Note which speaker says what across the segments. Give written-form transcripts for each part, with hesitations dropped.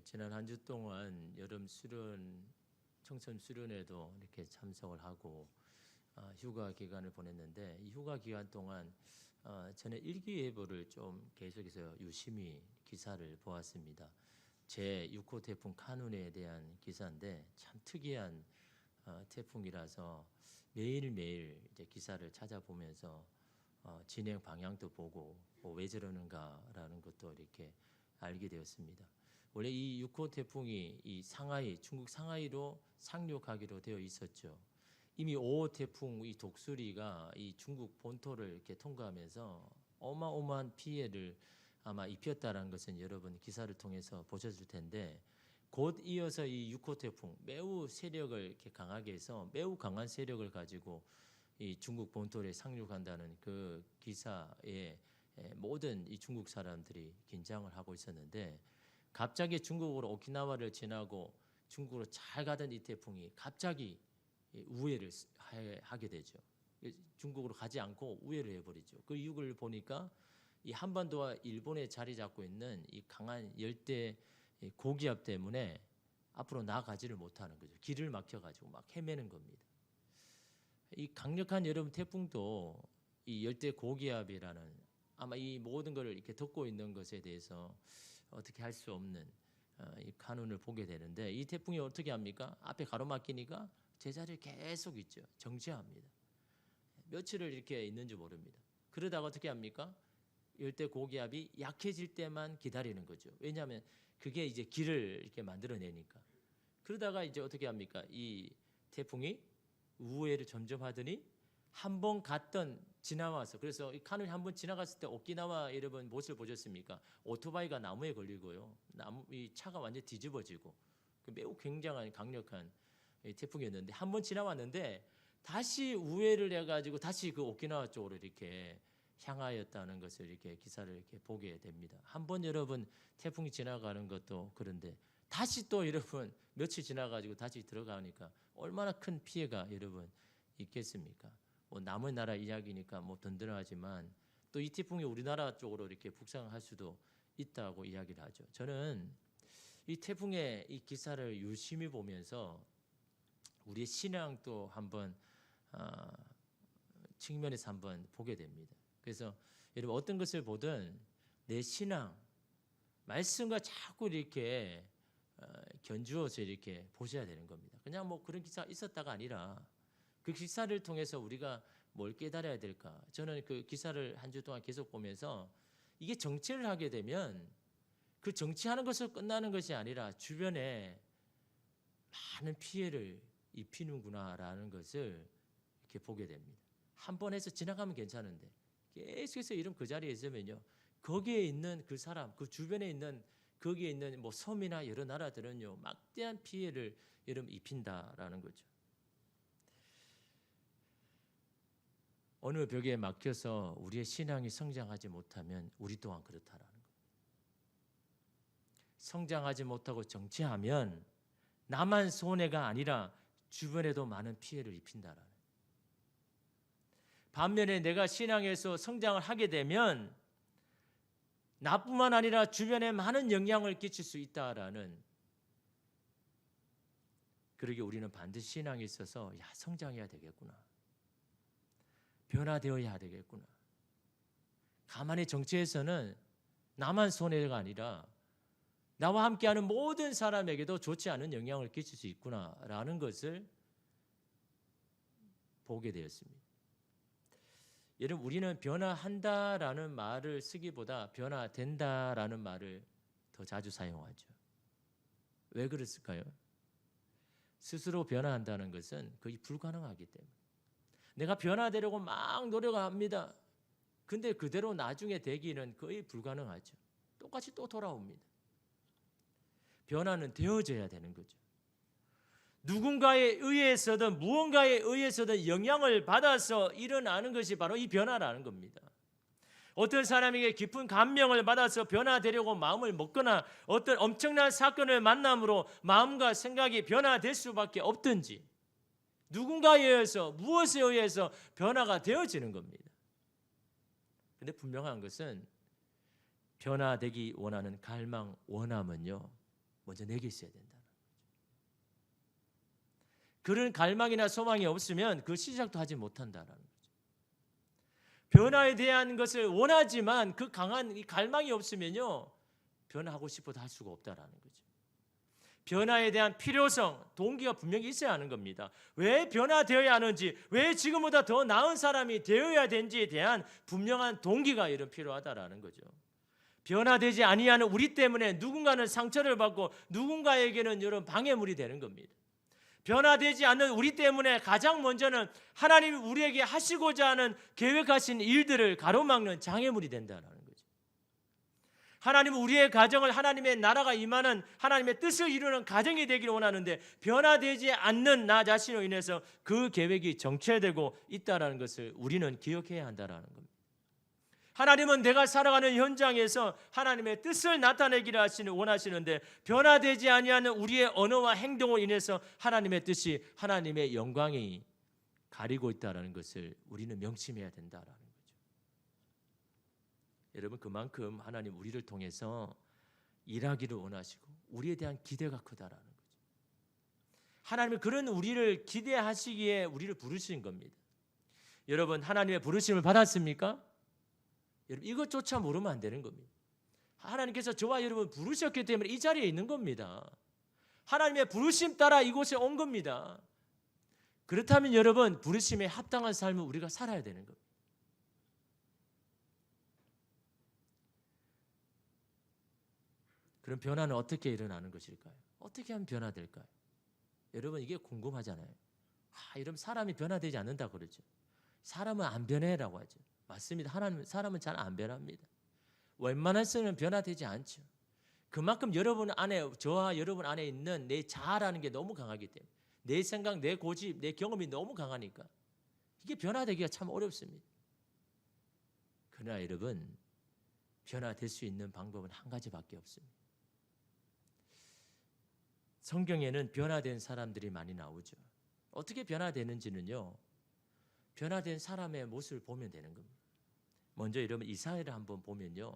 Speaker 1: 지난 한 주 동안 여름 수련, 청천 수련회도 이렇게 참석을 하고 휴가 기간을 보냈는데, 이 휴가 기간 동안 저는 일기예보를 좀 계속해서 유심히 기사를 보았습니다. 제 6호 태풍 카눈에 대한 기사인데 참 특이한 태풍이라서 매일매일 이제 기사를 찾아보면서 진행 방향도 보고 왜 저러는가라는 것도 이렇게 알게 되었습니다. 원래 이 6호 태풍이 이 상하이, 중국 상하이로 상륙하기로 되어 있었죠. 이미 5호 태풍 이 독수리가 이 중국 본토를 이렇게 통과하면서 어마어마한 피해를 아마 입혔다라는 것은 여러분 기사를 통해서 보셨을 텐데, 곧 이어서 이 6호 태풍 매우 세력을 이렇게 강하게 해서 매우 강한 세력을 가지고 이 중국 본토에 상륙한다는 그 기사에 모든 이 중국 사람들이 긴장을 하고 있었는데, 갑자기 중국으로 오키나와를 지나고 중국으로 잘 가던 이 태풍이 갑자기 우회를 하게 되죠. 중국으로 가지 않고 우회를 해버리죠. 그 이유를 보니까 이 한반도와 일본에 자리 잡고 있는 이 강한 열대 고기압 때문에 앞으로 나아가지를 못하는 거죠. 길을 막혀가지고 막 헤매는 겁니다. 이 강력한 여름 태풍도 이 열대 고기압이라는, 아마 이 모든 것을 이렇게 덮고 있는 것에 대해서 어떻게 할 수 없는 이 카눈을 보게 되는데, 이 태풍이 어떻게 합니까? 앞에 가로막히니까 제자리에 계속 있죠. 정체합니다. 며칠을 이렇게 있는지 모릅니다. 그러다가 어떻게 합니까? 열대 고기압이 약해질 때만 기다리는 거죠. 왜냐하면 그게 이제 길을 이렇게 만들어내니까. 그러다가 이제 어떻게 합니까? 이 태풍이 우회를 점점 하더니 한 번 갔던 지나와서, 그래서 이 카눈이 한 번 지나갔을 때 오키나와 여러분 모습을 보셨습니까? 오토바이가 나무에 걸리고요, 이 차가 완전 뒤집어지고, 매우 굉장한 강력한 태풍이었는데, 한 번 지나왔는데 다시 우회를 해가지고 다시 그 오키나와 쪽으로 이렇게 향하였다는 것을 이렇게 기사를 이렇게 보게 됩니다. 한번 여러분 태풍이 지나가는 것도 그런데 다시 또 여러분 며칠 지나가지고 다시 들어가니까 얼마나 큰 피해가 여러분 있겠습니까? 뭐 남의 나라 이야기니까 뭐 든든하지만 또 이 태풍이 우리나라 쪽으로 이렇게 북상할 수도 있다고 이야기를 하죠. 저는 이 태풍의 이 기사를 유심히 보면서 우리의 신앙도 한번 측면에서 한번 보게 됩니다. 그래서 여러분 어떤 것을 보든 내 신앙, 말씀과 자꾸 이렇게 견주어서 이렇게 보셔야 되는 겁니다. 그냥 뭐 그런 기사가 있었다가 아니라 그 기사를 통해서 우리가 뭘 깨달아야 될까? 저는 그 기사를 한 주 동안 계속 보면서 이게 정치를 하게 되면 그 정치하는 것으로 끝나는 것이 아니라 주변에 많은 피해를 입히는구나라는 것을 이렇게 보게 됩니다. 한 번 해서 지나가면 괜찮은데 계속해서 이런 그 자리에 있으면요, 거기에 있는 그 사람, 그 주변에 있는 거기에 있는 뭐 섬이나 여러 나라들은요 막대한 피해를 여러분 입힌다라는 거죠. 어느 벽에 막혀서 우리의 신앙이 성장하지 못하면 우리 또한 그렇다라는 겁니다. 성장하지 못하고 정체하면 나만 손해가 아니라 주변에도 많은 피해를 입힌다라는. 반면에 내가 신앙에서 성장을 하게 되면 나뿐만 아니라 주변에 많은 영향을 끼칠 수 있다라는. 그러기에 우리는 반드시 신앙에 있어서 성장해야 되겠구나, 변화되어야 되겠구나. 가만히 정체해서는 나만 손해가 아니라 나와 함께하는 모든 사람에게도 좋지 않은 영향을 끼칠 수 있구나라는 것을 보게 되었습니다. 여러분, 우리는 변화한다라는 말을 쓰기보다 변화된다라는 말을 더 자주 사용하죠. 왜 그랬을까요? 스스로 변화한다는 것은 거의 불가능하기 때문에. 내가 변화되려고 막 노력합니다. 근데 그대로 나중에 되기는 거의 불가능하죠. 똑같이 또 돌아옵니다. 변화는 되어져야 되는 거죠. 누군가에 의해서든 무언가에 의해서든 영향을 받아서 일어나는 것이 바로 이 변화라는 겁니다. 어떤 사람에게 깊은 감명을 받아서 변화되려고 마음을 먹거나 어떤 엄청난 사건을 만남으로 마음과 생각이 변화될 수밖에 없든지, 누군가에 의해서 무엇에 의해서 변화가 되어지는 겁니다. 그런데 분명한 것은 변화되기 원하는 갈망, 원함은요, 먼저 내게 있어야 된다. 그런 갈망이나 소망이 없으면 그 시작도 하지 못한다라는 거죠. 변화에 대한 것을 원하지만 그 강한 이 갈망이 없으면요, 변화하고 싶어도 할 수가 없다라는 거죠. 변화에 대한 필요성, 동기가 분명히 있어야 하는 겁니다. 왜 변화되어야 하는지, 왜 지금보다 더 나은 사람이 되어야 되는지에 대한 분명한 동기가 이런 필요하다라는 거죠. 변화되지 아니하는 우리 때문에 누군가는 상처를 받고 누군가에게는 이런 방해물이 되는 겁니다. 변화되지 않는 우리 때문에 가장 먼저는 하나님이 우리에게 하시고자 하는 계획하신 일들을 가로막는 장애물이 된다는 거죠. 하나님은 우리의 가정을 하나님의 나라가 임하는 하나님의 뜻을 이루는 가정이 되기를 원하는데 변화되지 않는 나 자신으로 인해서 그 계획이 정체되고 있다는 것을 우리는 기억해야 한다는 겁니다. 하나님은 내가 살아가는 현장에서 하나님의 뜻을 나타내기를 원하시는데 변화되지 아니하는 우리의 언어와 행동으로 인해서 하나님의 뜻이, 하나님의 영광이 가리고 있다는 것을 우리는 명심해야 된다는 거죠. 여러분, 그만큼 하나님 우리를 통해서 일하기를 원하시고 우리에 대한 기대가 크다라는 거죠. 하나님은 그런 우리를 기대하시기에 우리를 부르신 겁니다. 여러분, 하나님의 부르심을 받았습니까? 여러분, 이것조차 모르면 안 되는 겁니다. 하나님께서 저와 여러분 부르셨기 때문에 이 자리에 있는 겁니다. 하나님의 부르심 따라 이곳에 온 겁니다. 그렇다면 여러분, 부르심에 합당한 삶을 우리가 살아야 되는 겁니다. 그럼 변화는 어떻게 일어나는 것일까요? 어떻게 하면 변화될까요? 여러분, 이게 궁금하잖아요. 이러면 사람이 변화되지 않는다 그러죠. 사람은 안 변해라고 하죠. 맞습니다. 사람은 잘 안 변합니다. 웬만해서는 변화되지 않죠. 그만큼 여러분 안에, 저와 여러분 안에 있는 내 자아라는 게 너무 강하기 때문에, 내 생각, 내 고집, 내 경험이 너무 강하니까 이게 변화되기가 참 어렵습니다. 그러나 여러분, 변화될 수 있는 방법은 한 가지밖에 없습니다. 성경에는 변화된 사람들이 많이 나오죠. 어떻게 변화되는지는요, 변화된 사람의 모습을 보면 되는 겁니다. 먼저 여러분, 이사야를 한번 보면요,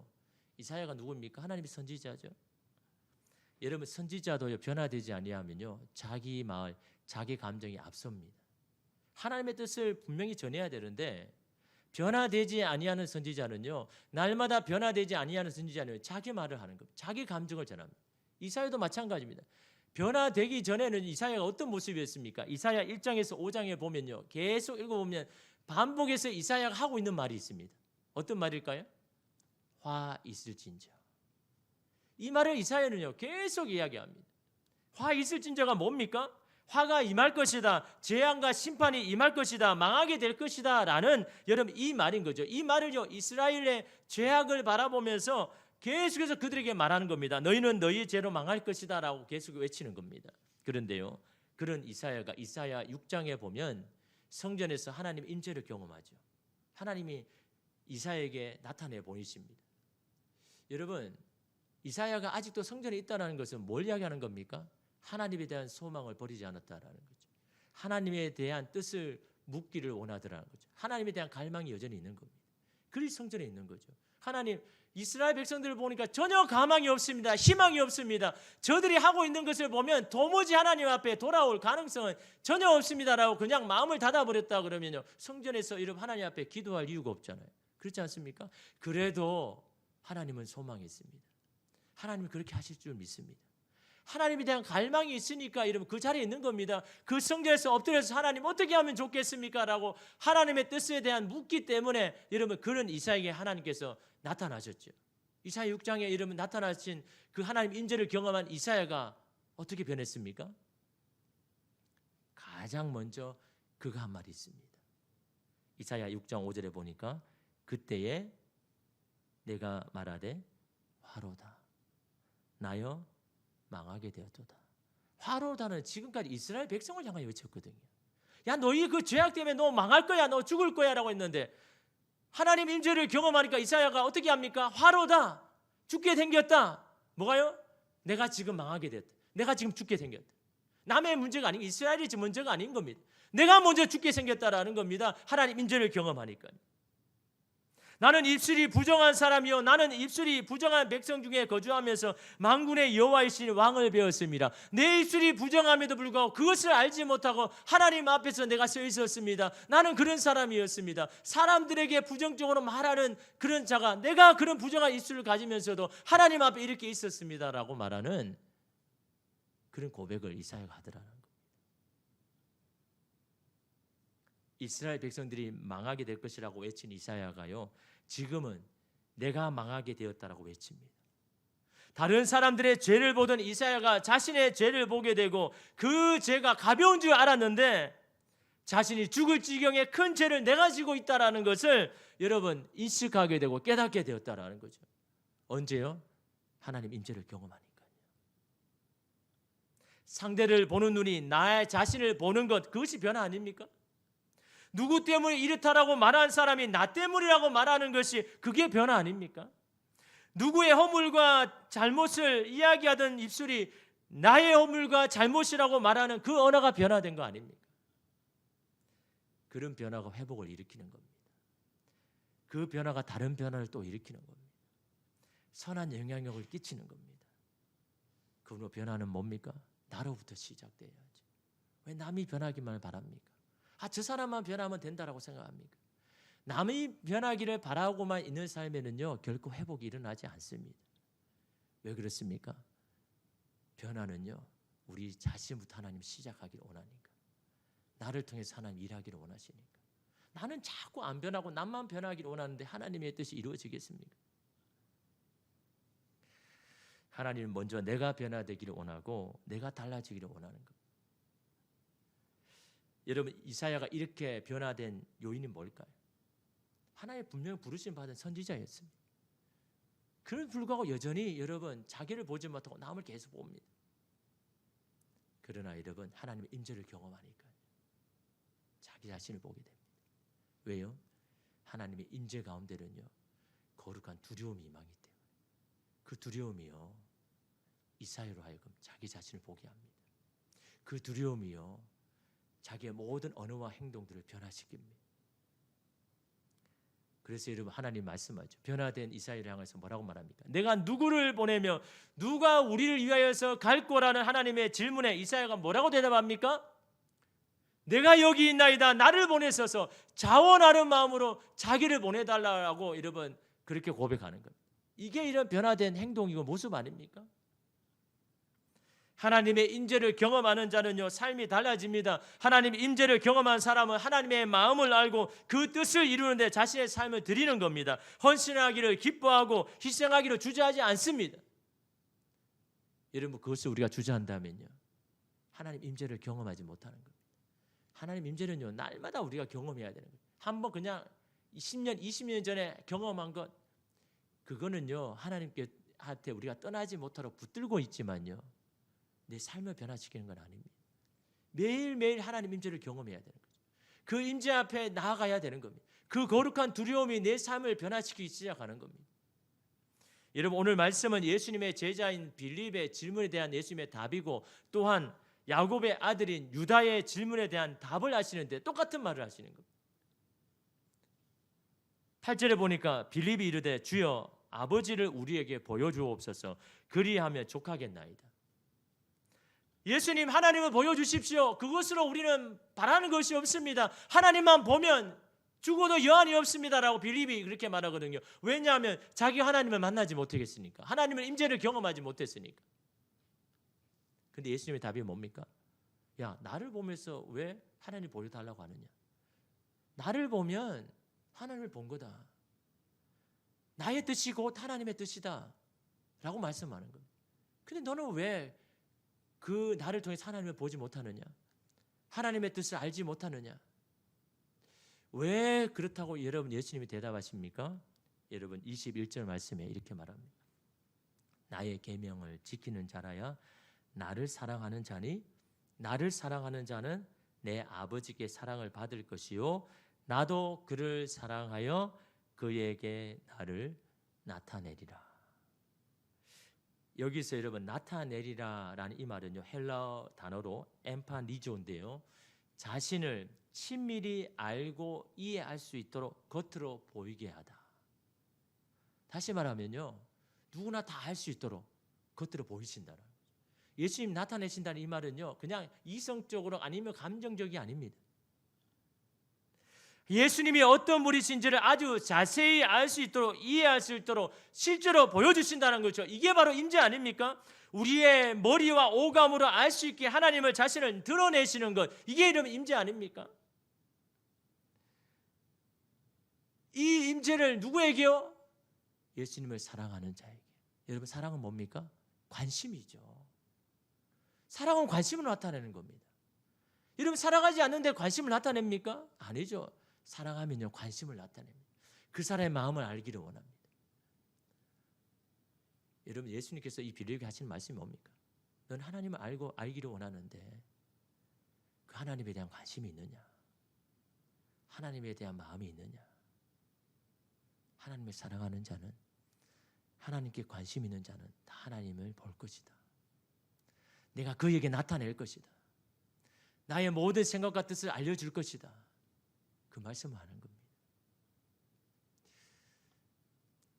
Speaker 1: 이사야가 누굽니까? 하나님의 선지자죠. 여러분, 선지자도 변화되지 아니하면요, 자기 마을, 자기 감정이 앞섭니다. 하나님의 뜻을 분명히 전해야 되는데 변화되지 아니하는 선지자는요, 날마다 변화되지 아니하는 선지자는 자기 말을 하는 겁니다. 자기 감정을 전합니다. 이사야도 마찬가지입니다. 변화되기 전에는 이사야가 어떤 모습이었습니까? 이사야 1장에서 5장에 보면요, 계속 읽어보면 반복해서 이사야가 하고 있는 말이 있습니다. 어떤 말일까요? 화 있을진저. 이 말을 이사야는요, 계속 이야기합니다. 화 있을진저가 뭡니까? 화가 임할 것이다, 재앙과 심판이 임할 것이다, 망하게 될 것이다 라는, 여러분, 이 말인 거죠. 이 말을요, 이스라엘의 죄악을 바라보면서 계속해서 그들에게 말하는 겁니다. 너희는 너희의 죄로 망할 것이다 라고 계속 외치는 겁니다. 그런데요, 그런 이사야가 이사야 6장에 보면 성전에서 하나님 임재를 경험하죠. 하나님이 이사야에게 나타내 보이십니다. 여러분, 이사야가 아직도 성전에 있다는 것은 뭘 이야기하는 겁니까? 하나님에 대한 소망을 버리지 않았다라는 거죠. 하나님에 대한 뜻을 묻기를 원하더라는 거죠. 하나님에 대한 갈망이 여전히 있는 겁니다. 그리고 성전에 있는 거죠. 하나님, 이스라엘 백성들을 보니까 전혀 가망이 없습니다. 희망이 없습니다. 저들이 하고 있는 것을 보면 도무지 하나님 앞에 돌아올 가능성은 전혀 없습니다라고 그냥 마음을 닫아버렸다 그러면요, 성전에서 이런 하나님 앞에 기도할 이유가 없잖아요. 그렇지 않습니까? 그래도 하나님은 소망이 있습니다. 하나님은 그렇게 하실 줄 믿습니다. 하나님에 대한 갈망이 있으니까 여러분 그 자리에 있는 겁니다. 그 성전에서 엎드려서 하나님 어떻게 하면 좋겠습니까? 라고 하나님의 뜻에 대한 묻기 때문에 여러분 그런 이사야에게 하나님께서 나타나셨죠. 이사야 6장에 여러분 나타나신 그 하나님 인재를 경험한 이사야가 어떻게 변했습니까? 가장 먼저 그가 한 말이 있습니다. 이사야 6장 5절에 보니까 그때에 내가 말하되 화로다 나여 망하게 되었도다. 화로다는 지금까지 이스라엘 백성을 향하여 외쳤거든요. 야, 너희 그 죄악 때문에 너 망할 거야, 너 죽을 거야 라고 했는데 하나님 임재를 경험하니까 이사야가 어떻게 합니까? 화로다, 죽게 생겼다. 뭐가요? 내가 지금 망하게 됐다. 내가 지금 죽게 생겼다. 남의 문제가 아닌, 이스라엘이 문제가 아닌 겁니다. 내가 먼저 죽게 생겼다라는 겁니다. 하나님 임재를 경험하니까. 나는 입술이 부정한 사람이요 나는 입술이 부정한 백성 중에 거주하면서 만군의 여호와이신 왕을 배웠습니다. 내 입술이 부정함에도 불구하고 그것을 알지 못하고 하나님 앞에서 내가 서 있었습니다. 나는 그런 사람이었습니다. 사람들에게 부정적으로 말하는 그런 자가 내가 그런 부정한 입술을 가지면서도 하나님 앞에 이렇게 있었습니다라고 말하는 그런 고백을 이사야가 하더라는 거예요. 이스라엘 백성들이 망하게 될 것이라고 외친 이사야가요, 지금은 내가 망하게 되었다라고 외칩니다. 다른 사람들의 죄를 보던 이사야가 자신의 죄를 보게 되고 그 죄가 가벼운 줄 알았는데 자신이 죽을 지경의 큰 죄를 내가 지고 있다라는 것을 여러분 인식하게 되고 깨닫게 되었다라는 거죠. 언제요? 하나님 임재를 경험하니까요. 상대를 보는 눈이 나의 자신을 보는 것, 그것이 변화 아닙니까? 누구 때문에 이렇다라고 말하는 사람이 나 때문이라고 말하는 것이 그게 변화 아닙니까? 누구의 허물과 잘못을 이야기하던 입술이 나의 허물과 잘못이라고 말하는 그 언어가 변화된 거 아닙니까? 그런 변화가 회복을 일으키는 겁니다. 그 변화가 다른 변화를 또 일으키는 겁니다. 선한 영향력을 끼치는 겁니다. 그 변화는 뭡니까? 나로부터 시작돼야죠. 왜 남이 변하기만 바랍니까? 저 사람만 변하면 된다라고 생각합니까? 남이 변하기를 바라고만 있는 삶에는요 결코 회복이 일어나지 않습니다. 왜 그렇습니까? 변화는요 우리 자신부터 하나님 시작하기를 원하니까, 나를 통해서 하나님 일하기를 원하시니까. 나는 자꾸 안 변하고 남만 변하기를 원하는데 하나님의 뜻이 이루어지겠습니까? 하나님은 먼저 내가 변화되기를 원하고 내가 달라지기를 원하는 것. 여러분 이사야가 이렇게 변화된 요인이 뭘까요? 하나님 분명히 부르심 받은 선지자였습니다. 그런 불구하고 여전히 여러분 자기를 보지 못하고 남을 계속 봅니다. 그러나 여러분 하나님의 임재를 경험하니까 자기 자신을 보게 됩니다. 왜요? 하나님의 임재 가운데는요 거룩한 두려움이 임하기 때문에 그 두려움이요 이사야로 하여금 자기 자신을 보게 합니다. 그 두려움이요 자기의 모든 언어와 행동들을 변화시킵니다. 그래서 여러분 하나님 말씀하죠. 변화된 이사야를 향해서 뭐라고 말합니까? 내가 누구를 보내며 누가 우리를 위하여서 갈 거라는 하나님의 질문에 이사야가 뭐라고 대답합니까? 내가 여기 있나이다. 나를 보내셔서 자원하는 마음으로 자기를 보내달라고 여러분 그렇게 고백하는 겁니다. 이게 이런 변화된 행동이고 모습 아닙니까? 하나님의 임재를 경험하는 자는요 삶이 달라집니다. 하나님의 임재를 경험한 사람은 하나님의 마음을 알고 그 뜻을 이루는데 자신의 삶을 드리는 겁니다. 헌신하기를 기뻐하고 희생하기를 주저하지 않습니다. 여러분 그것을 우리가 주저한다면요 하나님 임재를 경험하지 못하는 겁니다. 하나님 임재는요 날마다 우리가 경험해야 되는 거예요. 한번 그냥 10년 20년 전에 경험한 것 그거는요 하나님께한테 우리가 떠나지 못하도록 붙들고 있지만요 내 삶을 변화시키는 건 아닙니다. 매일매일 하나님 임재를 경험해야 되는 거죠. 그 임재 앞에 나아가야 되는 겁니다. 그 거룩한 두려움이 내 삶을 변화시키기 시작하는 겁니다. 여러분 오늘 말씀은 예수님의 제자인 빌립의 질문에 대한 예수님의 답이고 또한 야곱의 아들인 유다의 질문에 대한 답을 하시는데 똑같은 말을 하시는 겁니다. 8절에 보니까 빌립이 이르되 주여 아버지를 우리에게 보여주옵소서 그리하면 족하겠나이다. 예수님 하나님을 보여주십시오. 그것으로 우리는 바라는 것이 없습니다. 하나님만 보면 죽어도 여한이 없습니다라고 빌립이 그렇게 말하거든요. 왜냐하면 자기 하나님을 만나지 못하겠으니까. 하나님의 임재를 경험하지 못했으니까. 근데 예수님의 답이 뭡니까? 야 나를 보면서 왜 하나님 보여달라고 하느냐. 나를 보면 하나님을 본 거다. 나의 뜻이 곧 하나님의 뜻이다 라고 말씀하는 겁니다. 근데 너는 왜 그 나를 통해 하나님을 보지 못하느냐? 하나님의 뜻을 알지 못하느냐? 왜 그렇다고 여러분 예수님이 대답하십니까? 여러분 21절 말씀에 이렇게 말합니다. 나의 계명을 지키는 자라야 나를 사랑하는 자니 나를 사랑하는 자는 내 아버지께 사랑을 받을 것이요 나도 그를 사랑하여 그에게 나를 나타내리라. 여기서 여러분 나타내리라라는 이 말은요 헬라어 단어로 엠파니조인데요 자신을 친밀히 알고 이해할 수 있도록 겉으로 보이게 하다 다시 말하면요, 누구나 다 할 수 있도록 겉으로 보이신다는 거죠. 예수님 나타내신다는 이 말은요, 그냥 이성적으로 아니면 감정적이 아닙니다. 예수님이 어떤 분이신지를 아주 자세히 알 수 있도록, 이해할 수 있도록 실제로 보여주신다는 거죠. 이게 바로 임재 아닙니까? 우리의 머리와 오감으로 알 수 있게 하나님을 자신을 드러내시는 것, 이게 이름 임재 아닙니까? 이 임재를 누구에게요? 예수님을 사랑하는 자에게. 여러분, 사랑은 뭡니까? 관심이죠. 사랑은 관심을 나타내는 겁니다. 여러분, 사랑하지 않는데 관심을 나타냅니까? 아니죠. 사랑하면요, 관심을 나타냅니다. 그 사람의 마음을 알기를 원합니다. 여러분, 예수님께서 이 비례하게 하신 말씀이 뭡니까? 넌 하나님을 알기를 원하는데 그 하나님에 대한 관심이 있느냐? 하나님에 대한 마음이 있느냐? 하나님을 사랑하는 자는, 하나님께 관심 있는 자는 다 하나님을 볼 것이다. 내가 그에게 나타낼 것이다. 나의 모든 생각과 뜻을 알려줄 것이다. 그 말씀을 하는 겁니다.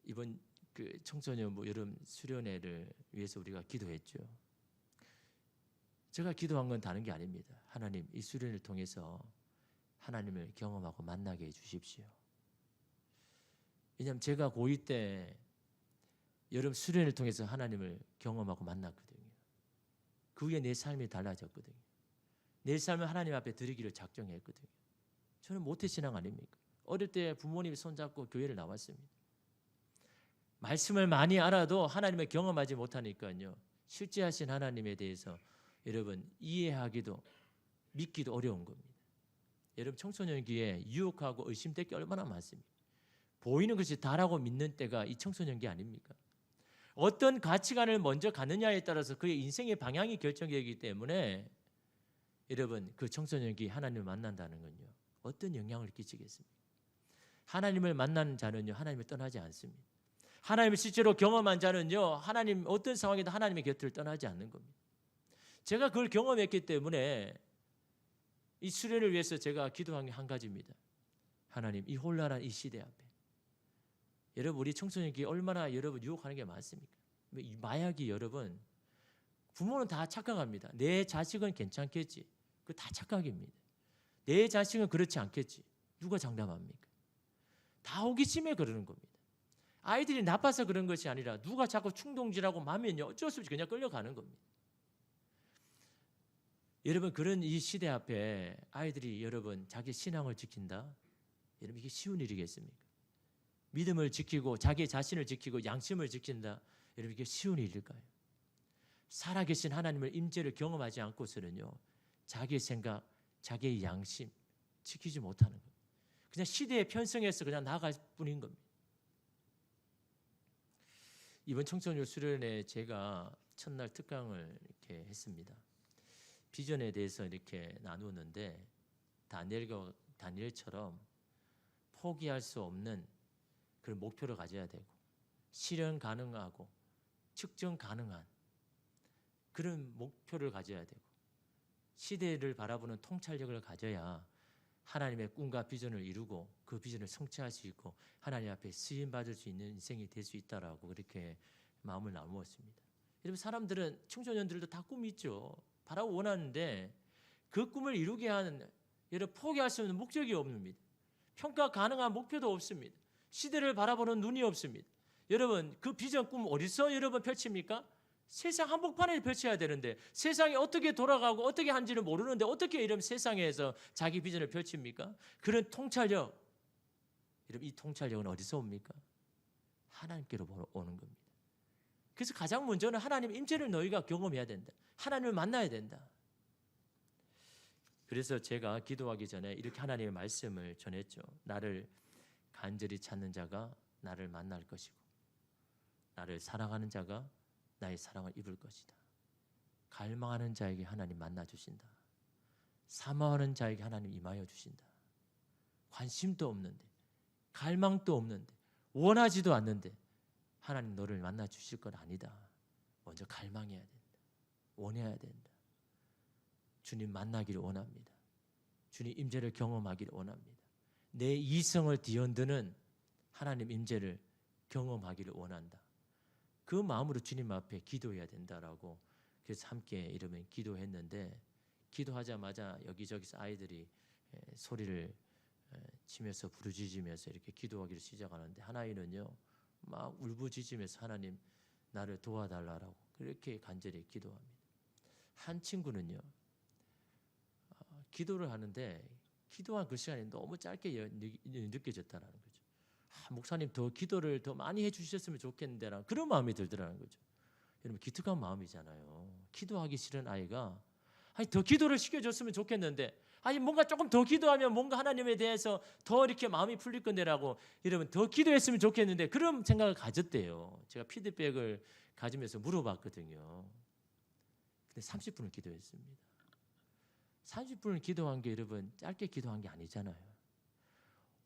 Speaker 1: 이번 청소년 여름 수련회를 위해서 우리가 기도했죠. 제가 기도한 건 다른 게 아닙니다. 하나님, 이 수련을 통해서 하나님을 경험하고 만나게 해주십시오. 왜냐하면 제가 고2 때 여름 수련을 통해서 하나님을 경험하고 만났거든요. 그 후에 내 삶이 달라졌거든요. 내 삶을 하나님 앞에 드리기를 작정했거든요. 저는 모태신앙 아닙니까? 어릴 때 부모님이 손잡고 교회를 나왔습니다. 말씀을 많이 알아도 하나님을 경험하지 못하니까요, 실제 하신 하나님에 대해서 여러분 이해하기도 믿기도 어려운 겁니다. 여러분, 청소년기에 유혹하고 의심될 게 얼마나 많습니까? 보이는 것이 다라고 믿는 때가 이 청소년기 아닙니까? 어떤 가치관을 먼저 가느냐에 따라서 그의 인생의 방향이 결정되기 때문에 여러분, 그 청소년기 하나님을 만난다는 건요, 어떤 영향을 끼치겠습니까? 하나님을 만난 자는요, 하나님을 떠나지 않습니다. 하나님을 실제로 경험한 자는요, 하나님 어떤 상황에도 하나님의 곁을 떠나지 않는 겁니다. 제가 그걸 경험했기 때문에 이 수련을 위해서 제가 기도한 게 한 가지입니다. 하나님, 이 혼란한 이 시대 앞에 여러분, 우리 청소년기 얼마나 여러분 유혹하는 게 많습니까? 이 마약이 여러분, 부모는 다 착각합니다. 내 자식은 괜찮겠지. 그거 다 착각입니다. 내 자식은 그렇지 않겠지. 누가 장담합니까? 다 호기심에 그러는 겁니다. 아이들이 나빠서 그런 것이 아니라 누가 자꾸 충동질하고 마면요, 어쩔 수 없이 그냥 끌려가는 겁니다. 여러분, 그런 이 시대 앞에 아이들이 여러분 자기 신앙을 지킨다? 여러분, 이게 쉬운 일이겠습니까? 믿음을 지키고 자기 자신을 지키고 양심을 지킨다? 여러분, 이게 쉬운 일일까요? 살아계신 하나님을 임재를 경험하지 않고서는요, 자기의 생각, 자기의 양심 지키지 못하는 겁니다. 그냥 시대에 편성해서 그냥 나아갈 뿐인 겁니다. 이번 청소년 수련회 제가 첫날 특강을 이렇게 했습니다. 비전에 대해서 이렇게 나누었는데, 다니엘처럼 포기할 수 없는 그런 목표를 가져야 되고, 실현 가능하고 측정 가능한 그런 목표를 가져야 되고, 시대를 바라보는 통찰력을 가져야 하나님의 꿈과 비전을 이루고 그 비전을 성취할 수 있고 하나님 앞에 쓰임 받을 수 있는 인생이 될 수 있다라고 그렇게 마음을 나누었습니다. 여러분, 사람들은, 청소년들도 다 꿈이 있죠. 바라고 원하는데 그 꿈을 이루게 하는, 여러분, 포기할 수 없는 목적이 없습니다. 평가 가능한 목표도 없습니다. 시대를 바라보는 눈이 없습니다. 여러분, 그 비전 꿈 어디서 여러분 펼칩니까? 세상 한복판에 펼쳐야 되는데, 세상이 어떻게 돌아가고 어떻게 하는지를 모르는데 어떻게 이런 세상에서 자기 비전을 펼칩니까? 그런 통찰력, 여러분, 이 통찰력은 어디서 옵니까? 하나님께로 오는 겁니다. 그래서 가장 먼저는 하나님의 임재를 너희가 경험해야 된다. 하나님을 만나야 된다. 그래서 제가 기도하기 전에 이렇게 하나님의 말씀을 전했죠. 나를 간절히 찾는 자가 나를 만날 것이고, 나를 사랑하는 자가 나의 사랑을 입을 것이다. 갈망하는 자에게 하나님 만나 주신다. 사모하는 자에게 하나님 임하여 주신다. 관심도 없는데, 갈망도 없는데, 원하지도 않는데 하나님 너를 만나 주실 건 아니다. 먼저 갈망해야 된다. 원해야 된다. 주님 만나기를 원합니다. 주님 임재를 경험하기를 원합니다. 내 이성을 뒤흔드는 하나님 임재를 경험하기를 원한다. 그 마음으로 주님 앞에 기도해야 된다라고 그래서 함께 이러면 기도했는데 기도하자마자 여기저기서 아이들이 소리를 치면서 부르짖으면서 이렇게 기도하기를 시작하는데 한 아이는요 막 울부짖으면서 하나님 나를 도와달라고 그렇게 간절히 기도합니다. 한 친구는요 기도를 하는데 기도한 그 시간이 너무 짧게 느껴졌다는 거죠. 목사님 더 기도를 더 많이 해주셨으면 좋겠는데라는 그런 마음이 들더라는 거죠. 여러분 기특한 마음이잖아요. 기도하기 싫은 아이가 아니 더 기도를 시켜줬으면 좋겠는데 아니 뭔가 조금 더 기도하면 뭔가 하나님에 대해서 더 이렇게 마음이 풀릴 건데라고 여러분 더 기도했으면 좋겠는데 그런 생각을 가졌대요. 제가 피드백을 가지면서 물어봤거든요. 근데 30분을 기도했습니다. 30분을 기도한 게 여러분 짧게 기도한 게 아니잖아요.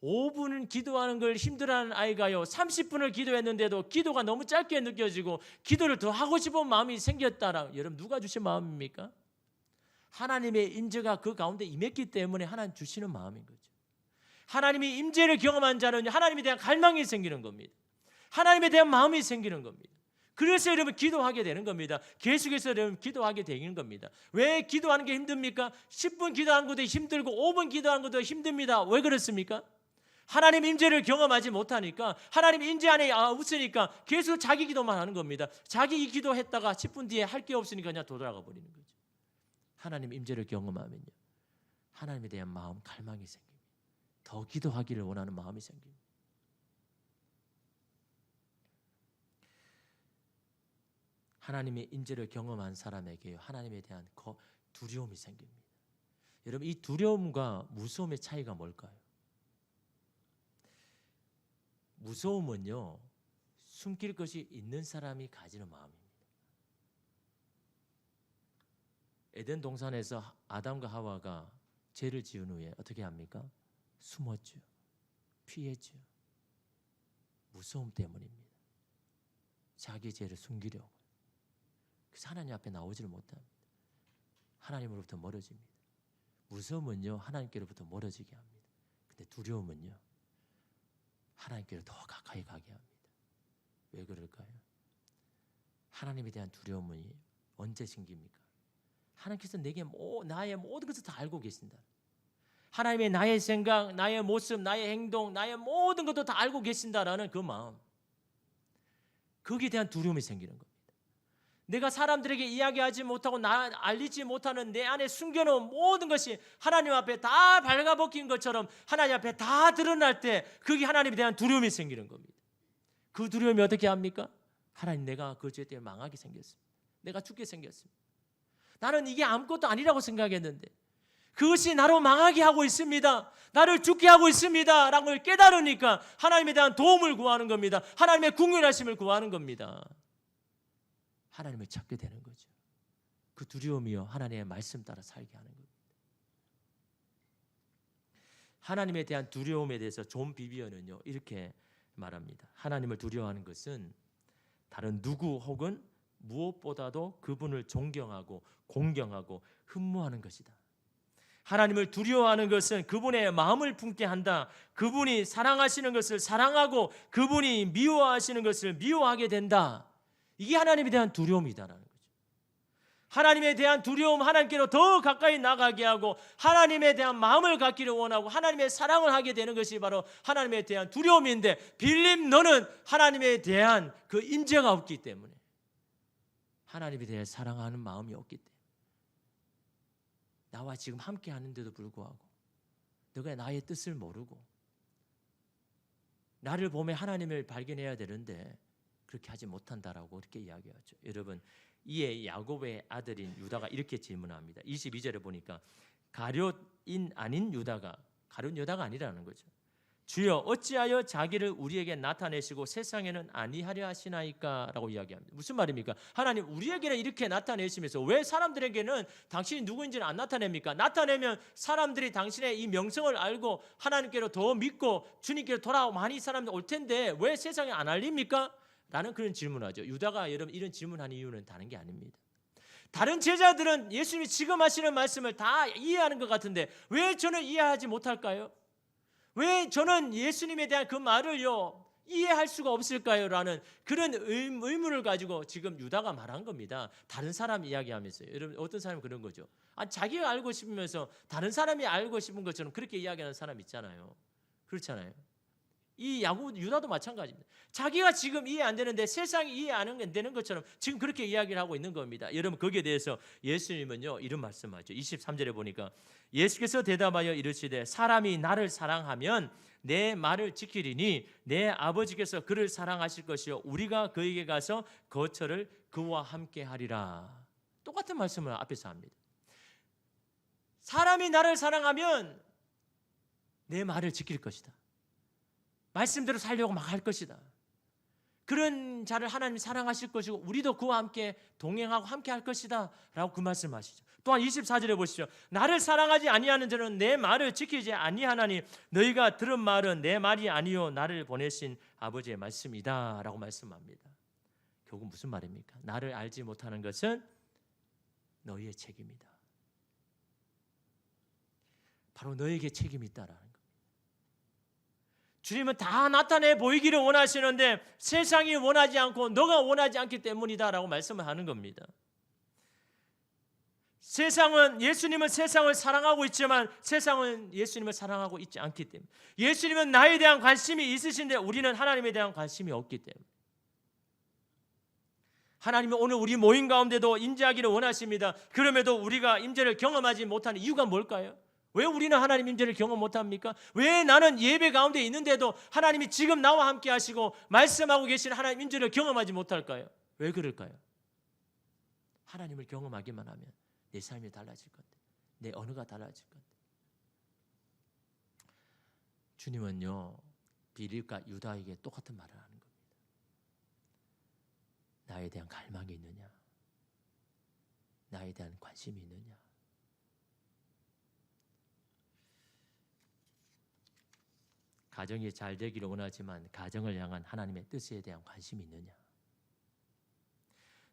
Speaker 1: 5분은 기도하는 걸 힘들어하는 아이가요 30분을 기도했는데도 기도가 너무 짧게 느껴지고 기도를 더 하고 싶은 마음이 생겼다라. 여러분 누가 주신 마음입니까? 하나님의 임재가 그 가운데 임했기 때문에 하나님 주시는 마음인 거죠. 하나님이 임재를 경험한 자는 하나님에 대한 갈망이 생기는 겁니다. 하나님에 대한 마음이 생기는 겁니다. 그래서 여러분 기도하게 되는 겁니다. 계속해서 여러분 기도하게 되는 겁니다. 왜 기도하는 게 힘듭니까? 10분 기도하는 것도 힘들고 5분 기도하는 것도 힘듭니다. 왜 그렇습니까? 하나님 임재를 경험하지 못하니까 하나님 임재 안에 없으니까 계속 자기 기도만 하는 겁니다. 자기 기도했다가 10분 뒤에 할 게 없으니까 그냥 돌아가 버리는 거죠. 하나님 임재를 경험하면요 하나님에 대한 마음 갈망이 생깁니다. 더 기도하기를 원하는 마음이 생깁니다. 하나님의 임재를 경험한 사람에게 하나님에 대한 두려움이 생깁니다. 여러분 이 두려움과 무서움의 차이가 뭘까요? 무서움은요 숨길 것이 있는 사람이 가지는 마음입니다. 에덴 동산에서 아담과 하와가 죄를 지은 후에 어떻게 합니까? 숨었죠. 피했죠. 무서움 때문입니다. 자기 죄를 숨기려고. 그래서 하나님 앞에 나오지를 못합니다. 하나님으로부터 멀어집니다. 무서움은요 하나님께로부터 멀어지게 합니다. 근데 두려움은요 하나님께로 더 가까이 가게 합니다. 왜 그럴까요? 하나님에 대한 두려움이 언제 생깁니까? 하나님께서 내게 나의 모든 것을 다 알고 계신다. 하나님의 나의 생각, 나의 모습, 나의 행동, 나의 모든 것도 다 알고 계신다라는 그 마음. 거기에 대한 두려움이 생기는 겁니다. 내가 사람들에게 이야기하지 못하고 알리지 못하는 내 안에 숨겨놓은 모든 것이 하나님 앞에 다 발가벗긴 것처럼 하나님 앞에 다 드러날 때 그게 하나님에 대한 두려움이 생기는 겁니다. 그 두려움이 어떻게 합니까? 하나님 내가 그 죄 때문에 망하게 생겼습니다. 내가 죽게 생겼습니다. 나는 이게 아무것도 아니라고 생각했는데 그것이 나로 망하게 하고 있습니다. 나를 죽게 하고 있습니다. 라고 깨달으니까 하나님에 대한 도움을 구하는 겁니다. 하나님의 궁휼하심을 구하는 겁니다. 하나님을 찾게 되는 거죠. 그 두려움이요 하나님의 말씀 따라 살게 하는 겁니다. 하나님에 대한 두려움에 대해서 존 비비어는요 이렇게 말합니다. 하나님을 두려워하는 것은 다른 누구 혹은 무엇보다도 그분을 존경하고 공경하고 흠모하는 것이다. 하나님을 두려워하는 것은 그분의 마음을 품게 한다. 그분이 사랑하시는 것을 사랑하고 그분이 미워하시는 것을 미워하게 된다. 이게 하나님에 대한 두려움이다라는 거죠. 하나님에 대한 두려움, 하나님께로 더 가까이 나가게 하고 하나님에 대한 마음을 갖기를 원하고 하나님의 사랑을 하게 되는 것이 바로 하나님에 대한 두려움인데 빌립 너는 하나님에 대한 그 임재가 없기 때문에 하나님에 대해 사랑하는 마음이 없기 때문에 나와 지금 함께 하는데도 불구하고 너가 나의 뜻을 모르고 나를 보며 하나님을 발견해야 되는데 그렇게 하지 못한다라고 그렇게 이야기하죠. 여러분 이에 야곱의 아들인 유다가 이렇게 질문합니다. 22절에 보니까 가룟인 아닌 유다가 가룟 유다가 아니라는 거죠. 주여 어찌하여 자기를 우리에게 나타내시고 세상에는 아니하려 하시나이까 라고 이야기합니다. 무슨 말입니까? 하나님 우리에게는 이렇게 나타내시면서 왜 사람들에게는 당신이 누구인지는 안 나타냅니까? 나타내면 사람들이 당신의 이 명성을 알고 하나님께로 더 믿고 주님께로 돌아오고 많이 사람들 올 텐데 왜 세상에 안 알립니까? 라는 그런 질문하죠. 유다가 여러분 이런 질문한 이유는 다른 게 아닙니다. 다른 제자들은 예수님이 지금 하시는 말씀을 다 이해하는 것 같은데 왜 저는 이해하지 못할까요? 왜 저는 예수님에 대한 그 말을요 이해할 수가 없을까요? 라는 그런 의문을 가지고 지금 유다가 말한 겁니다. 다른 사람 이야기하면서요. 여러분 어떤 사람이 그런 거죠. 자기가 알고 싶으면서 다른 사람이 알고 싶은 것처럼 그렇게 이야기하는 사람 있잖아요. 그렇잖아요. 이 유다도 마찬가지입니다. 자기가 지금 이해 안 되는데 세상이 이해 안 되는 것처럼 지금 그렇게 이야기를 하고 있는 겁니다. 여러분 거기에 대해서 예수님은요 이런 말씀하죠. 23절에 보니까 예수께서 대답하여 이르시되 사람이 나를 사랑하면 내 말을 지키리니 내 아버지께서 그를 사랑하실 것이요 우리가 그에게 가서 거처를 그와 함께 하리라. 똑같은 말씀을 앞에서 합니다. 사람이 나를 사랑하면 내 말을 지킬 것이다. 말씀대로 살려고 막 할 것이다. 그런 자를 하나님이 사랑하실 것이고 우리도 그와 함께 동행하고 함께 할 것이다 라고 그 말씀하시죠. 또한 24절에 보시죠. 나를 사랑하지 아니하는 자는 내 말을 지키지 아니하나니 너희가 들은 말은 내 말이 아니요 나를 보내신 아버지의 말씀이다 라고 말씀합니다. 결국 무슨 말입니까? 나를 알지 못하는 것은 너희의 책임이다. 바로 너에게 책임이 있다라는 거예요. 주님은 다 나타내 보이기를 원하시는데 세상이 원하지 않고 너가 원하지 않기 때문이다라고 말씀을 하는 겁니다. 예수님은 세상을 사랑하고 있지만 세상은 예수님을 사랑하고 있지 않기 때문에 예수님은 나에 대한 관심이 있으신데 우리는 하나님에 대한 관심이 없기 때문에 하나님은 오늘 우리 모임 가운데도 임재하기를 원하십니다. 그럼에도 우리가 임재를 경험하지 못하는 이유가 뭘까요? 왜 우리는 하나님 임재를 경험 못합니까? 왜 나는 예배 가운데 있는데도 하나님이 지금 나와 함께 하시고 말씀하고 계신 하나님 임재를 경험하지 못할까요? 왜 그럴까요? 하나님을 경험하기만 하면 내 삶이 달라질 건데 내 언어가 달라질 건데 주님은요 비립과 유다에게 똑같은 말을 하는 겁니다. 나에 대한 갈망이 있느냐? 나에 대한 관심이 있느냐? 가정이 잘 되기를 원하지만 가정을 향한 하나님의 뜻에 대한 관심이 있느냐?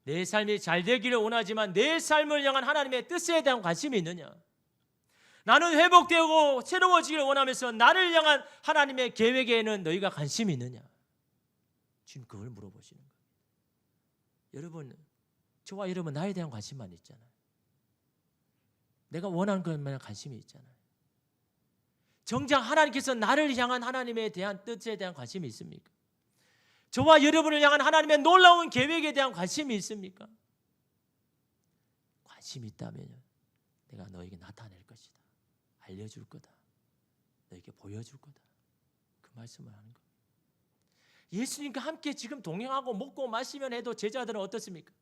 Speaker 1: 내 삶이 잘 되기를 원하지만 내 삶을 향한 하나님의 뜻에 대한 관심이 있느냐? 나는 회복되고 새로워지기를 원하면서 나를 향한 하나님의 계획에는 너희가 관심이 있느냐? 지금 그걸 물어보시는 거예요. 여러분, 저와 여러분 나에 대한 관심만 있잖아요. 내가 원하는 것만 관심이 있잖아요. 정작 하나님께서 나를 향한 하나님에 대한 뜻에 대한 관심이 있습니까? 저와 여러분을 향한 하나님의 놀라운 계획에 대한 관심이 있습니까? 관심이 있다면 내가 너에게 나타낼 것이다. 알려줄 거다. 너에게 보여줄 거다. 그 말씀을 하는 겁니다. 예수님과 함께 지금 동행하고 먹고 마시면 해도 제자들은 어떻습니까?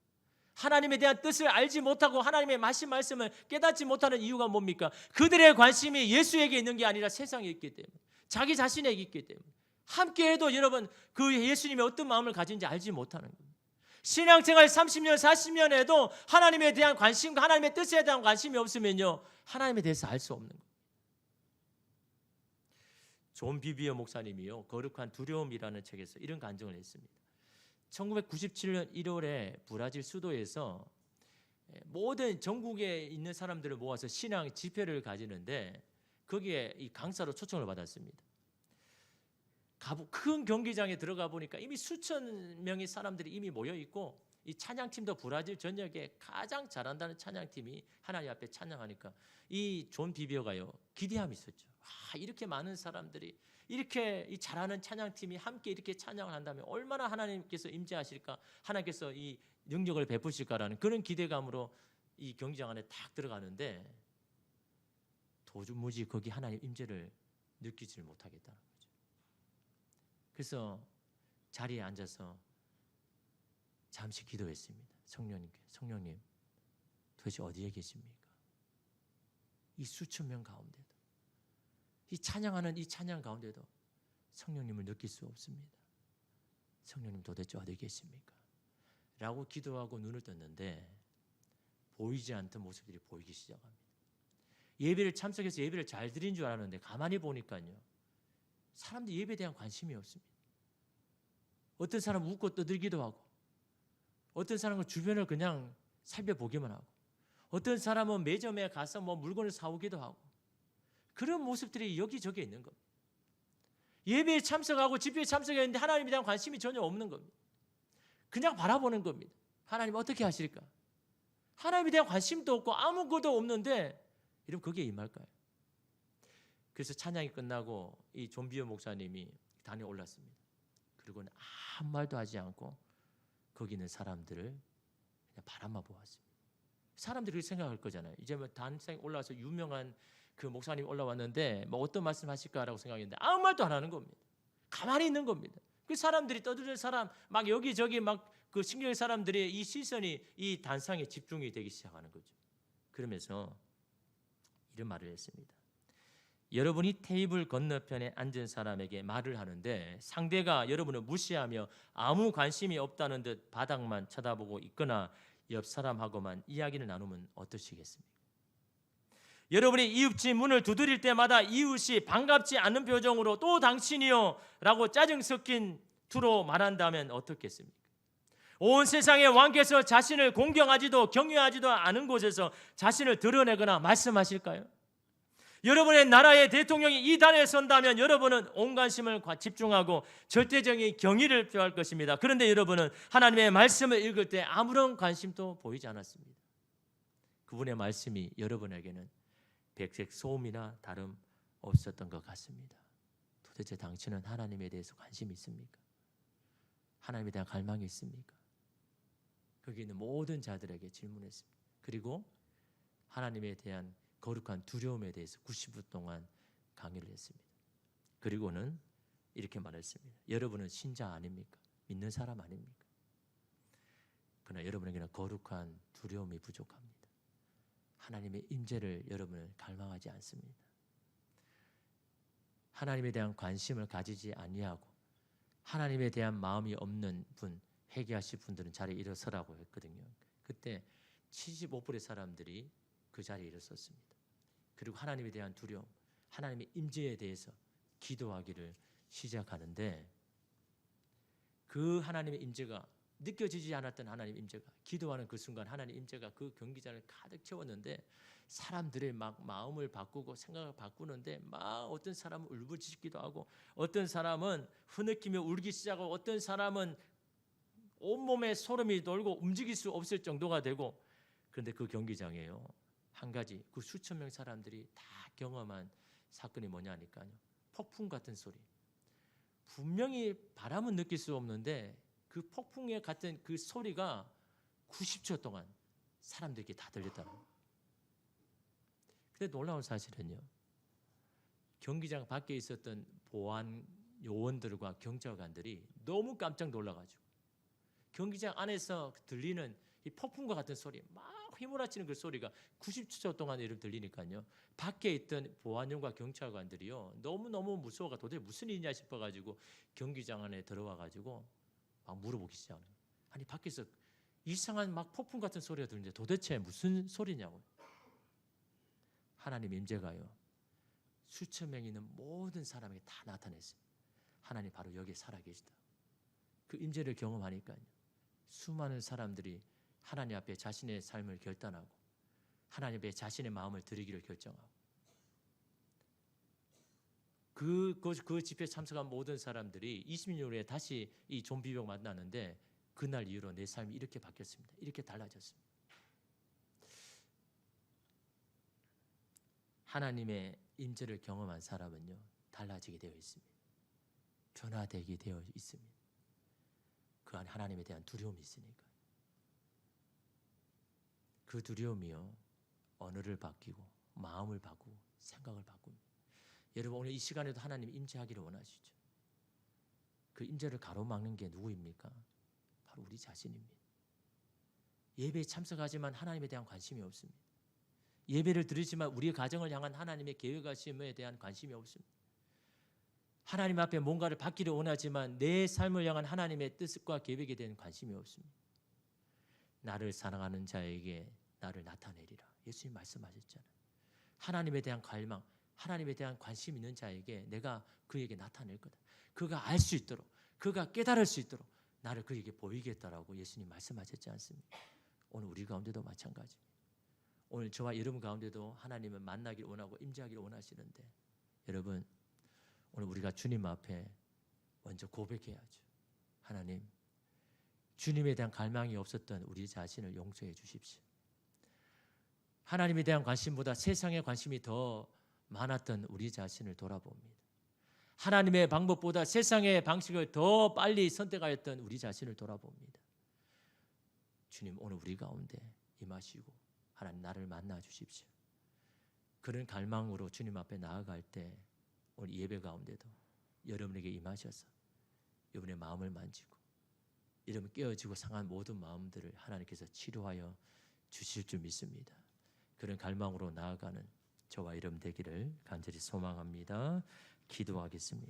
Speaker 1: 하나님에 대한 뜻을 알지 못하고 하나님의 말씀을 깨닫지 못하는 이유가 뭡니까? 그들의 관심이 예수에게 있는 게 아니라 세상에 있기 때문에 자기 자신에게 있기 때문에 함께해도 여러분 그 예수님이 어떤 마음을 가진지 알지 못하는 겁니다. 신앙생활 30년 40년 해도 하나님에 대한 관심과 하나님의 뜻에 대한 관심이 없으면요 하나님에 대해서 알 수 없는 겁니다. 존 비비어 목사님이요 거룩한 두려움이라는 책에서 이런 간증을 했습니다. 1997년 1월에 브라질 수도에서 모든 전국에 있는 사람들을 모아서 신앙 집회를 가지는데 거기에 이 강사로 초청을 받았습니다. 큰 경기장에 들어가 보니까 이미 수천 명의 사람들이 이미 모여 있고 이 찬양팀도 브라질 전역에 가장 잘한다는 찬양팀이 하나님 앞에 찬양하니까 이 존 비비어가요 기대함이 있었죠. 이렇게 많은 사람들이 이렇게 이 잘하는 찬양팀이 함께 이렇게 찬양을 한다면 얼마나 하나님께서 임재하실까, 하나님께서 이 능력을 베푸실까라는 그런 기대감으로 이 경기장 안에 딱 들어가는데 도무지 거기 하나님 임재를 느끼지를 못하겠다는 거죠. 그래서 자리에 앉아서 잠시 기도했습니다. 성령님 도대체 어디에 계십니까? 이 수천 명 가운데도 이 찬양하는 이 찬양 가운데도 성령님을 느낄 수 없습니다. 성령님 도대체 어디 계십니까? 라고 기도하고 눈을 떴는데 보이지 않던 모습들이 보이기 시작합니다. 예배를 참석해서 예배를 잘 드린 줄 알았는데 가만히 보니까요 사람들이 예배에 대한 관심이 없습니다. 어떤 사람은 웃고 떠들기도 하고 어떤 사람은 주변을 그냥 살펴보기만 하고 어떤 사람은 매점에 가서 물건을 사오기도 하고 그런 모습들이 여기저기 있는 겁니다. 예배에 참석하고 집회에 참석했는데 하나님에 대한 관심이 전혀 없는 겁니다. 그냥 바라보는 겁니다. 하나님 어떻게 하실까? 하나님에 대한 관심도 없고 아무것도 없는데 이러면 거기에 임할까요? 그래서 찬양이 끝나고 이 존비어 목사님이 단에 올랐습니다. 그리고는 아무 말도 하지 않고 거기 있는 사람들을 그냥 바라만 보았습니다. 사람들이 그렇게 생각할 거잖아요. 이제 뭐 단상에 올라와서 유명한 그 목사님이 올라왔는데 뭐 어떤 말씀 하실까라고 생각했는데 아무 말도 안 하는 겁니다. 가만히 있는 겁니다. 그 사람들이 떠드는 사람 막 여기저기 막 그 신경의 사람들의 이 시선이 이 단상에 집중이 되기 시작하는 거죠. 그러면서 이런 말을 했습니다. 여러분이 테이블 건너편에 앉은 사람에게 말을 하는데 상대가 여러분을 무시하며 아무 관심이 없다는 듯 바닥만 쳐다보고 있거나 옆 사람하고만 이야기를 나누면 어떠시겠습니까? 여러분이 이웃집 문을 두드릴 때마다 이웃이 반갑지 않은 표정으로 또 당신이요 라고 짜증 섞인 투로 말한다면 어떻겠습니까? 온 세상의 왕께서 자신을 공경하지도 경외하지도 않은 곳에서 자신을 드러내거나 말씀하실까요? 여러분의 나라의 대통령이 이 단에 선다면 여러분은 온 관심을 집중하고 절대적인 경의를 표할 것입니다. 그런데 여러분은 하나님의 말씀을 읽을 때 아무런 관심도 보이지 않았습니다. 그분의 말씀이 여러분에게는 백색 소음이나 다름 없었던 것 같습니다. 도대체 당신은 하나님에 대해서 관심이 있습니까? 하나님에 대한 갈망이 있습니까? 거기 있는 모든 자들에게 질문했습니다. 그리고 하나님에 대한 거룩한 두려움에 대해서 90분 동안 강의를 했습니다. 그리고는 이렇게 말했습니다. 여러분은 신자 아닙니까? 믿는 사람 아닙니까? 그러나 여러분에게는 거룩한 두려움이 부족합니다. 하나님의 임재를 여러분은 갈망하지 않습니다. 하나님에 대한 관심을 가지지 아니하고 하나님에 대한 마음이 없는 분, 회개하실 분들은 자리에 일어서라고 했거든요. 그때 75%의 사람들이 그 자리에 일어섰습니다. 그리고 하나님에 대한 두려움, 하나님의 임재에 대해서 기도하기를 시작하는데 그 하나님의 임재가 느껴지지 않았던 하나님의 임재가 기도하는 그 순간 하나님의 임재가 그 경기장을 가득 채웠는데 사람들의 막 마음을 바꾸고 생각을 바꾸는데 막 어떤 사람은 울부짖기도 하고 어떤 사람은 흐느끼며 울기 시작하고 어떤 사람은 온몸에 소름이 돌고 움직일 수 없을 정도가 되고 그런데 그 경기장에요. 한 가지 그 수천 명 사람들이 다 경험한 사건이 뭐냐니까요. 폭풍 같은 소리. 분명히 바람은 느낄 수 없는데 그 폭풍에 같은 그 소리가 90초 동안 사람들에게 다 들렸다는 거예요. 근데 놀라운 사실은요. 경기장 밖에 있었던 보안 요원들과 경찰관들이 너무 깜짝 놀라가지고 경기장 안에서 들리는 이 폭풍과 같은 소리 막 휘몰아치는 그 소리가 90초 동안 이렇게 들리니까요. 밖에 있던 보안용과 경찰관들이요. 너무너무 무서워가 도대체 무슨 일이냐 싶어가지고 경기장 안에 들어와가지고 막 물어보기 시작해요. 아니 밖에서 이상한 막 폭풍 같은 소리가 들리는데 도대체 무슨 소리냐고. 하나님 임재가요. 수천 명이 있는 모든 사람에게 다 나타냈습니다. 하나님 바로 여기에 살아계시다. 그 임재를 경험하니까요. 수많은 사람들이 하나님 앞에 자신의 삶을 결단하고 하나님 앞에 자신의 마음을 드리기를 결정하고 그 집회에 참석한 모든 사람들이 20년 후에 다시 이 존 비병 만나는데 그날 이후로 내 삶이 이렇게 바뀌었습니다. 이렇게 달라졌습니다. 하나님의 임재를 경험한 사람은요 달라지게 되어 있습니다. 변화되게 되어 있습니다. 그 안에 하나님에 대한 두려움이 있으니까. 그 두려움이요 언어를 바뀌고 마음을 바꾸고 생각을 바꿉니다. 여러분 오늘 이 시간에도 하나님 임재하기를 원하시죠. 그 임재를 가로막는 게 누구입니까? 바로 우리 자신입니다. 예배에 참석하지만 하나님에 대한 관심이 없습니다. 예배를 드리지만 우리의 가정을 향한 하나님의 계획하심에 대한 관심이 없습니다. 하나님 앞에 뭔가를 받기를 원하지만 내 삶을 향한 하나님의 뜻과 계획에 대한 관심이 없습니다. 나를 사랑하는 자에게 나를 나타내리라. 예수님 말씀하셨잖아요. 하나님에 대한 갈망, 하나님에 대한 관심 있는 자에게 내가 그에게 나타낼 거다. 그가 알 수 있도록, 그가 깨달을 수 있도록 나를 그에게 보이겠다라고 예수님 말씀하셨지 않습니까? 오늘 우리 가운데도 마찬가지입니다. 오늘 저와 여러분 가운데도 하나님을 만나길 원하고 임재하기를 원하시는데 여러분 오늘 우리가 주님 앞에 먼저 고백해야죠. 하나님, 주님에 대한 갈망이 없었던 우리 자신을 용서해 주십시오. 하나님에 대한 관심보다 세상의 관심이 더 많았던 우리 자신을 돌아봅니다. 하나님의 방법보다 세상의 방식을 더 빨리 선택하였던 우리 자신을 돌아봅니다. 주님, 오늘 우리 가운데 임하시고 하나님 나를 만나 주십시오. 그런 갈망으로 주님 앞에 나아갈 때 오늘 예배 가운데도 여러분에게 임하셔서 여러분의 마음을 만지고 여러분 깨어지고 상한 모든 마음들을 하나님께서 치료하여 주실 줄 믿습니다. 그런 갈망으로 나아가는 저와 여러분 되기를 간절히 소망합니다. 기도하겠습니다.